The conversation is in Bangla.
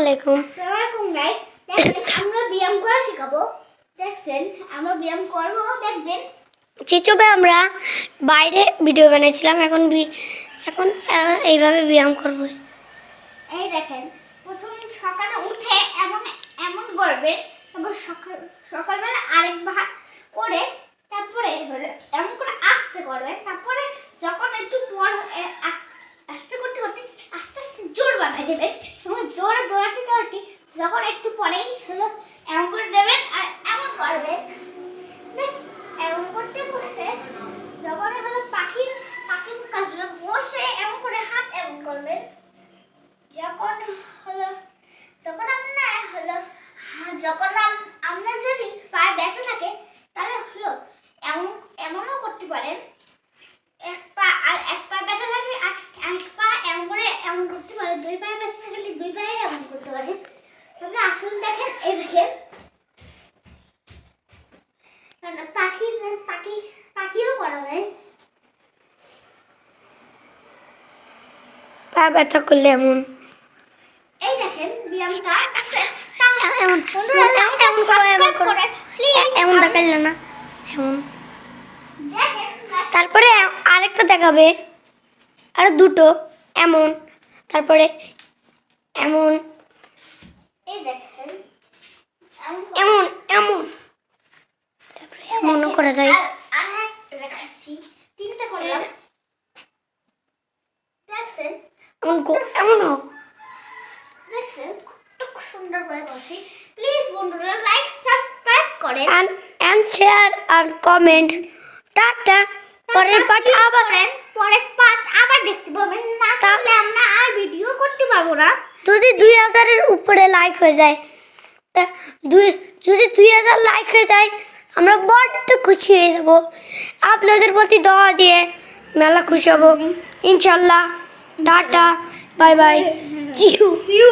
আলাইকুম। আসসালামু আলাইকুম গাইস। দেখেন আমরা ব্যায়াম করা শেখাবো। দেখছেন আমরা ব্যায়াম করব দেখবেন। চিচুবে আমরা বাইরে ভিডিও বানাইছিলাম, এখন এইভাবে ব্যায়াম করব। এই দেখেন প্রথম সকালে উঠে এমন এমন করবেন, তারপর সকালবেলা আরেকবার করে, তারপরে এমন করে আস্তে করবেন, তারপরে যখন একটু পর আস্তে করতে করতে আস্তে আস্তে জোর বানাই দেবেন এবং জোরে দৌড়াতে দৌড়াতে যখন একটু পরেই এমন করে দেবেন আর এমন করবেন। এমন করতে করতে যখন পাখির কাজগুলো বসে এমন করে হাত এমন করবেন। যখন আমরা যদি পায়ে ব্যথা থাকে তাহলে এমনও করতে পারেন। এক পা ব্যথা থাকলে আর এক পা এমন করে এমন করতে পারে। দুই পায়ে ব্যথা থাকলে দুই পায়ে এমন করতে পারে। তাহলে আসুন দেখেন, এই দেখেন পাখিও করা হয়। পা ব্যথা করলে এমন এই দেখেন ব্যায়ামটা এমন দেখাইল না, এমন। তারপরে আরেকটা দেখাবে, আর দুটো এমন, তারপরে এমন এই দেখেন এমন এমন, তারপরে এমনও করা যায়। আর দেখাচ্ছি, তিনটা করলাম। দেখছেন এমন হোক, দেখছেন কত সুন্দর করে করছি। প্লিজ বন্ধুরা লাইক সাবস্ক্রাইব করেন and share and comment. Tata. পরের পার্ট আবার দেখতে পাবেন না, তাহলে আমরা আর ভিডিও করতে পারবো না। যদি 2000-এর উপরে লাইক হয়ে যায়, যদি 2000 লাইক হয়ে যায়, আমরা বড্ড খুশি হয়ে যাব। আপনাদের প্রতি দোয়া দিয়ে মেলা খুশি হব ইনশাল্লাহ। টাটা, বাই বাই, জিউ।